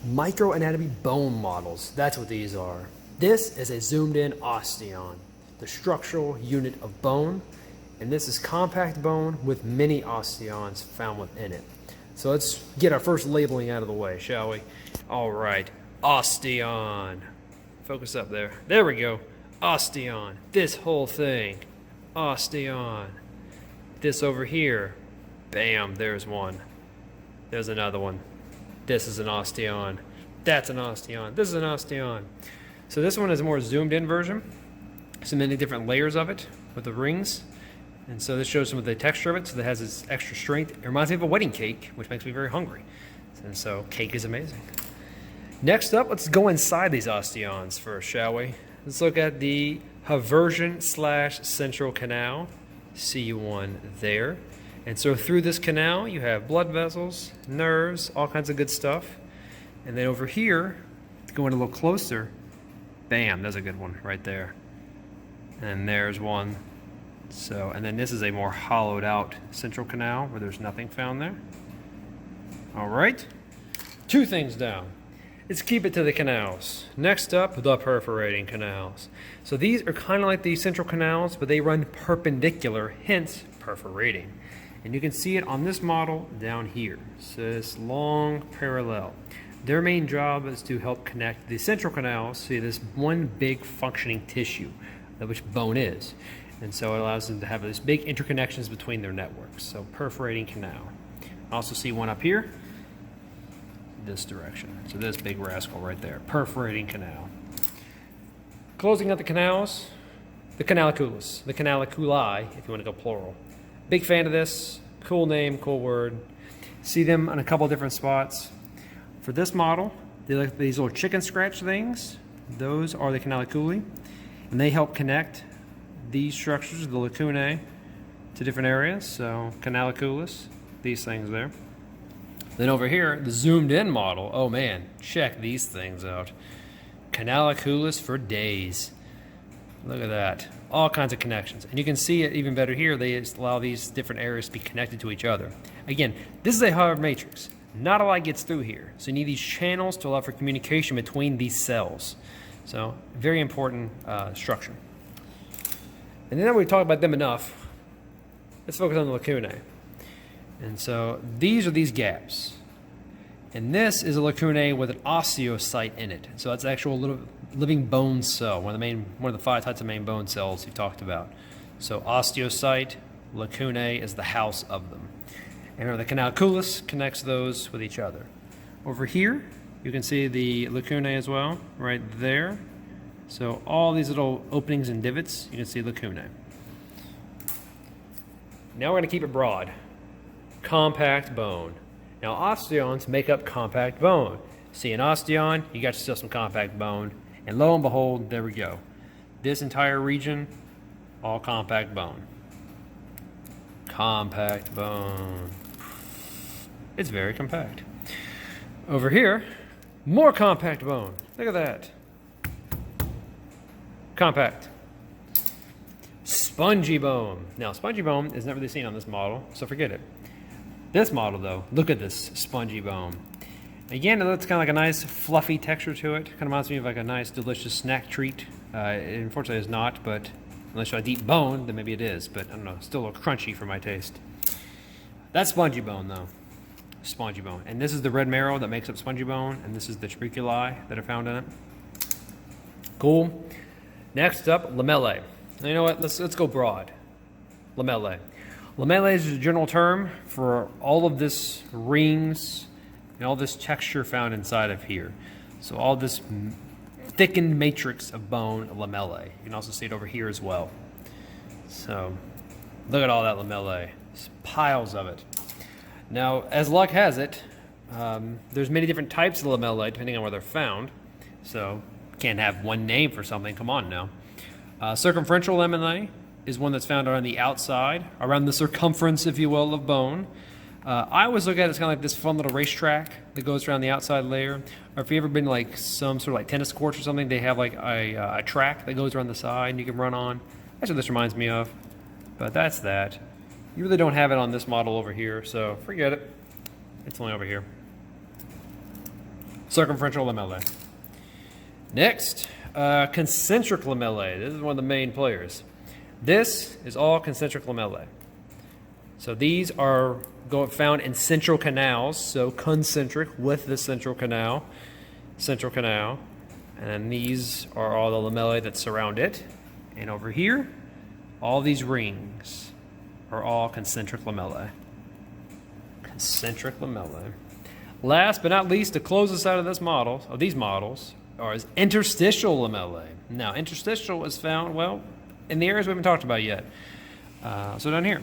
Microanatomy bone models, that's what these are. This is a zoomed in osteon, the structural unit of bone, and this is compact bone with many osteons found within it. So let's get our first labeling out of the way, shall we? All right, osteon. Focus up there. There we go. Osteon. This whole thing. Osteon. This over here. Bam, there's one. There's another one. This is an osteon. That's an osteon. This is an osteon. So this one is a more zoomed in version. So many different layers of it with the rings. And so this shows some of the texture of it, so that has this extra strength. It reminds me of a wedding cake, which makes me very hungry. And so cake is amazing. Next up, let's go inside these osteons first, shall we? Let's look at the haversion / central canal. See one there. And so through this canal, you have blood vessels, nerves, all kinds of good stuff. And then over here, going a little closer, bam, there's a good one right there. And there's one. So, and then this is a more hollowed out central canal where there's nothing found there. All right, 2 things down. Let's keep it to the canals. Next up, the perforating canals. So these are kind of like the central canals, but they run perpendicular, hence perforating. And you can see it on this model down here. So this long parallel. Their main job is to help connect the central canals to this one big functioning tissue, which bone is. And so it allows them to have these big interconnections between their networks. So perforating canal. I also see one up here, this direction. So this big rascal right there, perforating canal. Closing out the canals, the Canal Coolie, the Canal Coolie, if you want to go plural. Big fan of this, cool name, cool word. See them on a couple different spots. For this model, they look like these little chicken scratch things. Those are the Canal Coolie, and they help connect these structures, the Lacunae, to different areas. So Canal Coolie, these things there. Then over here, the zoomed in model, oh man, check these things out. Canal Coolie for days. Look at that, all kinds of connections. And you can see it even better here, they allow these different areas to be connected to each other. Again, this is a hard matrix. Not a lot gets through here. So you need these channels to allow for communication between these cells. So very important structure. And then we've talked about them enough. Let's focus on the lacunae. And so these are these gaps. And this is a lacunae with an osteocyte in it. So that's an actual little living bone cell, one of the 5 types of main bone cells we've talked about. So osteocyte, lacunae is the house of them. And the Canal Coolie connects those with each other. Over here, you can see the lacunae as well, right there. So all these little openings and divots, you can see lacunae. Now we're going to keep it broad. Compact bone. Now osteons make up compact bone. See an osteon, you got yourself some compact bone, and lo and behold, there we go. This entire region, all compact bone. Compact bone. It's very compact. Over here, more compact bone. Look at that. Compact. Spongy bone. Now, spongy bone is not really seen on this model, so forget it. This model, though, look at this spongy bone. Again, it looks kind of like a nice fluffy texture to it. Kind of reminds me of like a nice, delicious snack treat. It unfortunately is not, but unless you want to eat bone, then maybe it is. But I don't know, still a little crunchy for my taste. That's spongy bone, though. Spongy bone. And this is the red marrow that makes up spongy bone, and this is the tuberculi that are found in it. Cool. Next up, lamellae. Now, you know what? Let's go broad. Lamellae. Lamellae is a general term for all of this rings and all this texture found inside of here. So all this thickened matrix of bone, lamellae. You can also see it over here as well. So look at all that lamellae. There's piles of it. Now, as luck has it, there's many different types of lamellae depending on where they're found. So can't have one name for something. Come on now. Circumferential lamellae is one that's found on the outside, around the circumference, if you will, of bone. I always look at it as kind of like this fun little racetrack that goes around the outside layer. Or if you've ever been like some sort of like tennis courts or something, they have like a track that goes around the side and you can run on. That's what this reminds me of. But that's that. You really don't have it on this model over here, so forget it. It's only over here. circumferential lamellae. Next, concentric lamellae. This is one of the main players. This is all concentric lamellae. So these are found in central canals, so concentric with the central canal, and these are all the lamellae that surround it. And over here, all these rings are all concentric lamellae. Concentric lamellae. Last but not least, to close us out of these models, is interstitial lamellae. Now, interstitial is found, well, in the areas we haven't talked about yet. So down here.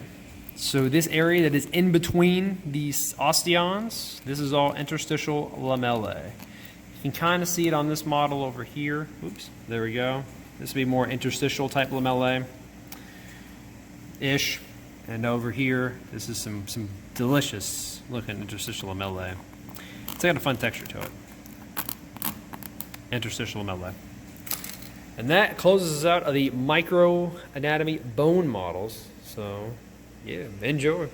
So this area that is in between these osteons, this is all interstitial lamellae. You can kind of see it on this model over here. Oops, there we go. This would be more interstitial type lamellae-ish. And over here, this is some delicious looking interstitial lamellae. It's got a fun texture to it. Interstitial lamellae. And that closes us out of the microanatomy bone models. So, yeah, enjoy.